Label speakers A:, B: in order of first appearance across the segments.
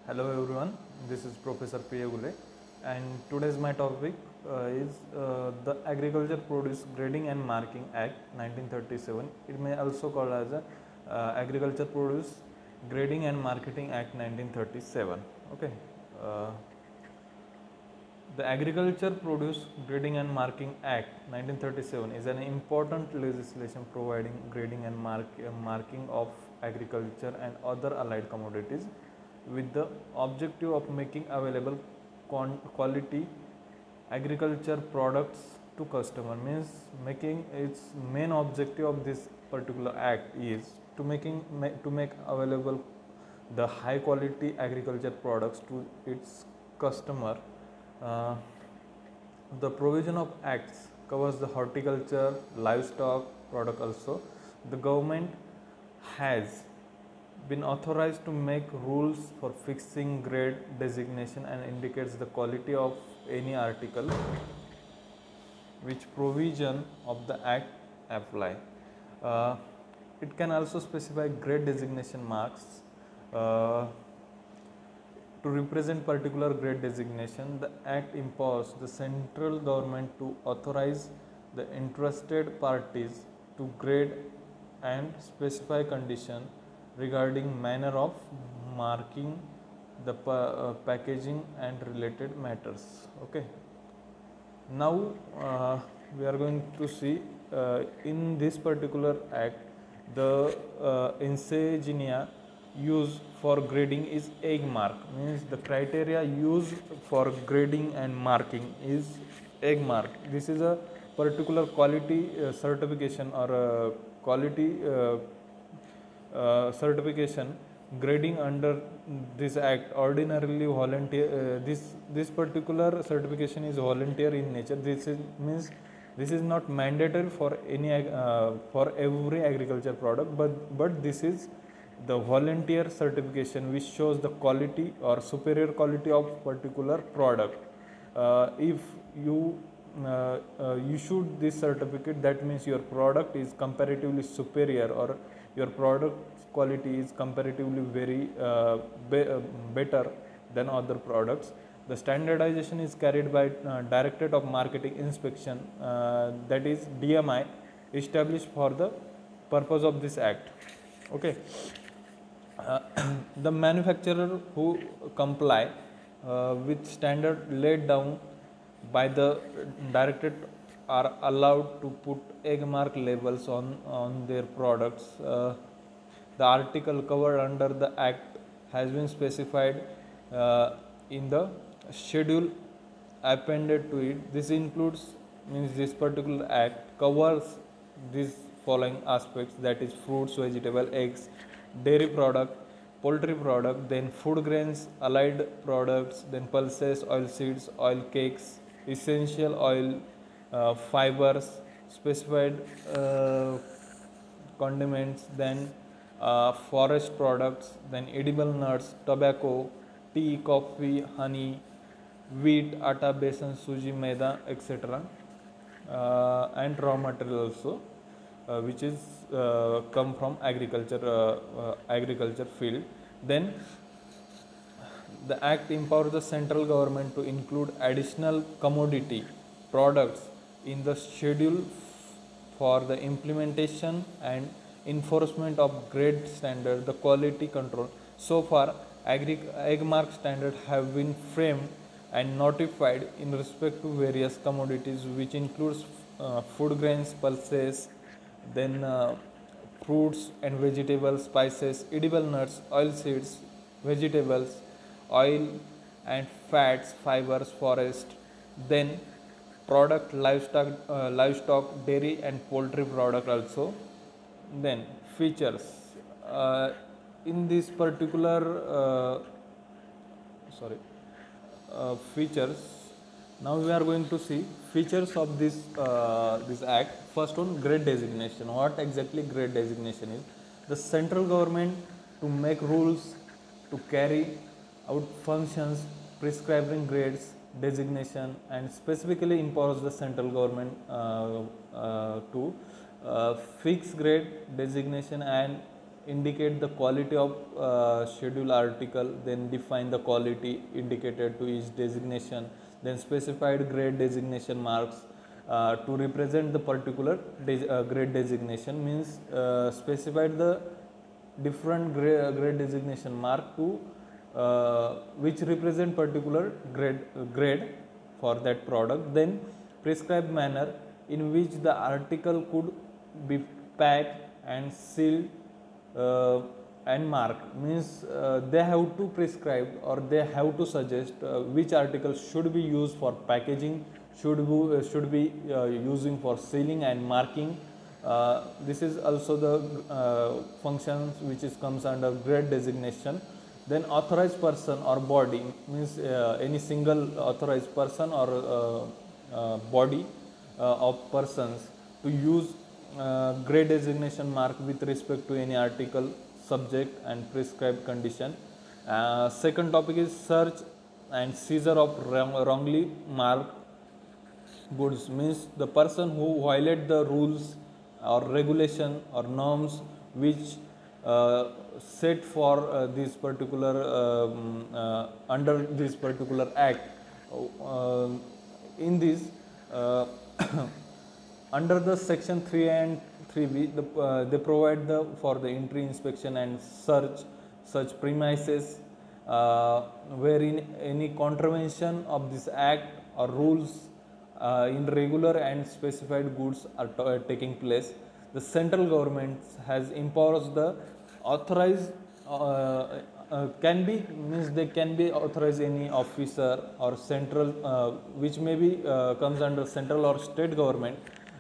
A: Hello everyone, this is Professor P.A. Gule and today's my topic is the Agriculture Produce Grading and Marking Act 1937. It may also called as the Agriculture Produce Grading and Marketing Act 1937. Okay. Uh, the Agriculture Produce Grading and Marking Act 1937 is an important legislation providing grading and marking of agriculture and other allied commodities with the objective of making available quality agriculture products to customer. Means making its main objective of this particular act is to make available the high quality agriculture products to its customer. uh, the provision of acts covers the horticulture, livestock product also. The government has been authorized to make rules for fixing grade designation and indicates the quality of any article which provision of the act apply. Uh, it can also specify grade designation marks to represent particular grade designation. The act empowers the central government to authorize the interested parties to grade and specify condition regarding manner of marking, the packaging and related matters. Okay. Now we are going to see in this particular act the insignia used for grading is egg mark. Means the criteria used for grading and marking is egg mark. This is a particular quality certification or quality certification grading under this act ordinarily volunteer. This particular certification is volunteer in nature. This is means this is not mandatory for any for every agriculture product, but this is the volunteer certification which shows the quality or superior quality of particular product. If you issued this certificate, that means your product is comparatively superior or your product quality is comparatively very better than other products. The standardization is carried by Directorate of Marketing Inspection, that is DMI, established for the purpose of this act. Okay. The manufacturer who comply with standard laid down by the directorate are allowed to put egg mark labels on their products. The article covered under the act has been specified in the schedule appended to it. This includes, means this particular act covers these following aspects, that is fruits, vegetable, eggs, dairy product, poultry product, then food grains, allied products, then pulses, oil seeds, oil cakes, essential oil, fibers, specified condiments, then forest products, then edible nuts, tobacco, tea, coffee, honey, wheat, atta, besan, suji, maida, etc. And raw material also, which is come from agriculture field. Then the act empowers the central government to include additional commodity products in the schedule for the implementation and enforcement of grade standard, the quality control. So far, egg mark standards have been framed and notified in respect to various commodities, which includes food grains, pulses, then fruits and vegetables, spices, edible nuts, oil seeds, vegetables, oil and fats, fibers, forest, then product, livestock, dairy and poultry product also. Then features in this particular features. Now we are going to see features of this this act. First one, grade designation. What exactly grade designation is? The central government to make rules to carry out functions prescribing grades designation, and specifically empowers the central government to fix grade designation and indicate the quality of schedule article, then define the quality indicated to each designation, then specified grade designation marks to represent the particular grade designation, means specified the different grade designation mark to which represent particular grade for that product. Then prescribed manner in which the article could be packed and sealed and marked, means they have to prescribe or they have to suggest which article should be used for packaging, should be using for sealing and marking. This is also the functions which is comes under grade designation. Then authorized person or body, means any single authorized person or body of persons to use grade designation mark with respect to any article, subject and prescribed condition. Second topic is search and seizure of wrongly marked goods, means the person who violate the rules or regulation or norms which set for this particular under this particular act. In this under the section 3 and 3b, they provide for the entry, inspection and search such premises wherein any contravention of this act or rules in regular and specified goods are taking place. The central government has empowers the authorized can be, means they can be authorized any officer or central which may be comes under central or state government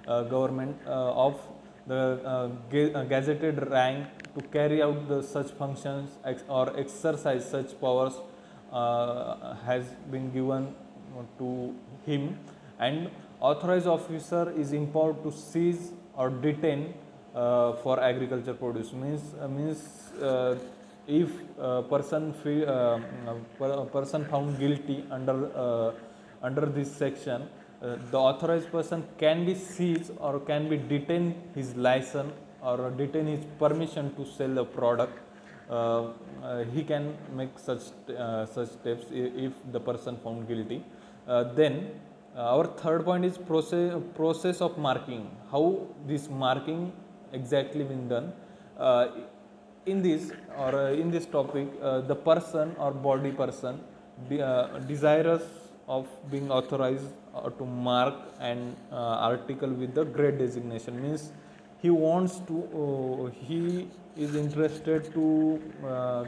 A: of the gazetted rank to carry out the such functions or exercise such powers has been given to him. And authorized officer is empowered to seize or detain for agriculture produce, means if person found guilty under this section, the authorized person can be seized or can be detained his license or detain his permission to sell the product. He can make such steps if the person found guilty. Then our third point is process of marking. How this marking exactly been done? In this topic, the person or body person desirous of being authorized to mark an article with the grade designation, means he wants to he is interested to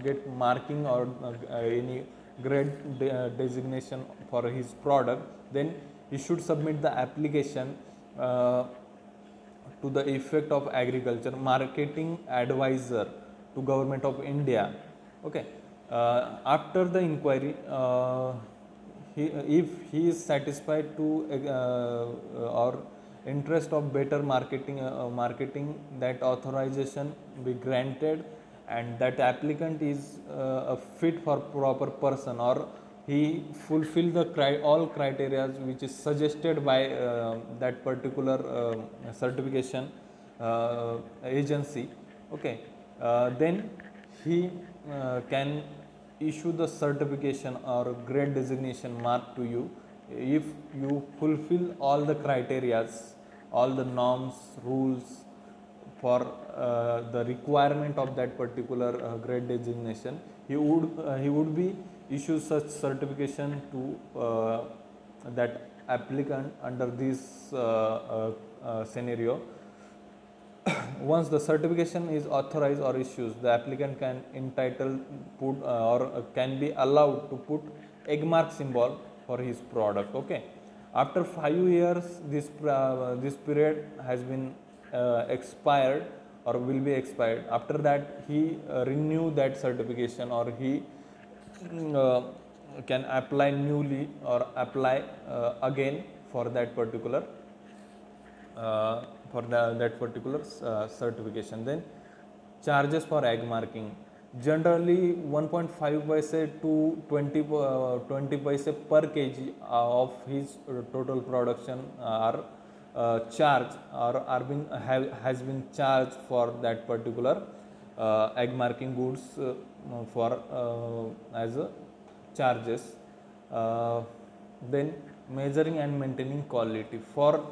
A: get marking or any grade designation for his product. Then he should submit the application to the effect of agriculture marketing advisor to Government of India. Okay. After the inquiry, if he is satisfied to or interest of better marketing, that authorization be granted, and that applicant is a fit for proper person or he fulfill the all criteria which is suggested by that particular certification agency. Okay. Then he can issue the certification or grade designation mark to you if you fulfill all the criteria, all the norms, rules for the requirement of that particular grade designation. He would be issue such certification to that applicant under this scenario. Once the certification is authorized or issued, the applicant can entitle put or can be allowed to put egg mark symbol for his product. Okay. After 5 years, this period has been expired or will be expired. After that, he renew that certification or he can apply newly or apply again for that particular certification. Then charges for egg marking, generally 1.5 paise to 20 paise per kg of his total production are charged or has been charged for that particular egg marking goods for as a charges. Then measuring and maintaining quality for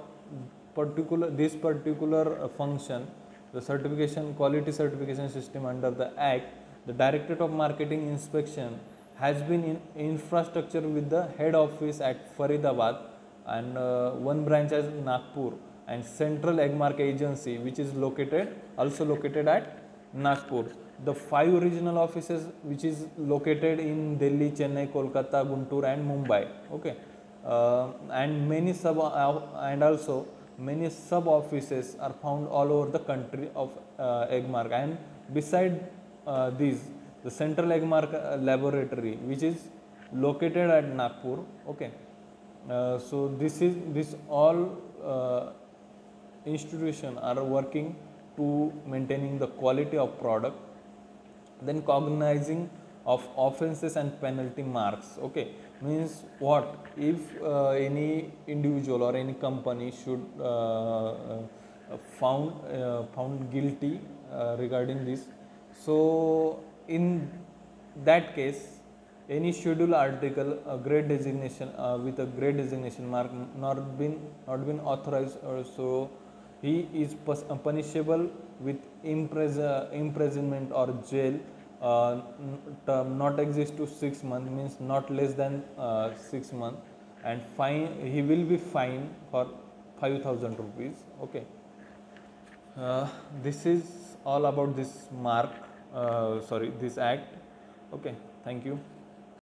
A: this particular function, the certification quality certification system under the act, the Directorate of Marketing Inspection has been in infrastructure with the head office at Faridabad and one branch as Nagpur, and Central Egg Mark Agency which is also located at Nagpur. The 5 regional offices which is located in Delhi, Chennai, Kolkata, Guntur and Mumbai. Okay, and many sub offices are found all over the country of Eggmark. And beside these, the Central Eggmark Laboratory which is located at Nagpur. Okay, so this all institution are working to maintaining the quality of product. Then cognizing of offenses and penalty marks. Okay, means what if any individual or any company should found guilty regarding this, so in that case any schedule article grade designation with a grade designation mark not been authorized, so he is punishable with imprisonment or jail term not exist to 6 months, means not less than 6 months, and fine he will be fined for 5,000 rupees. Okay, this is all about this this act. Okay, thank you.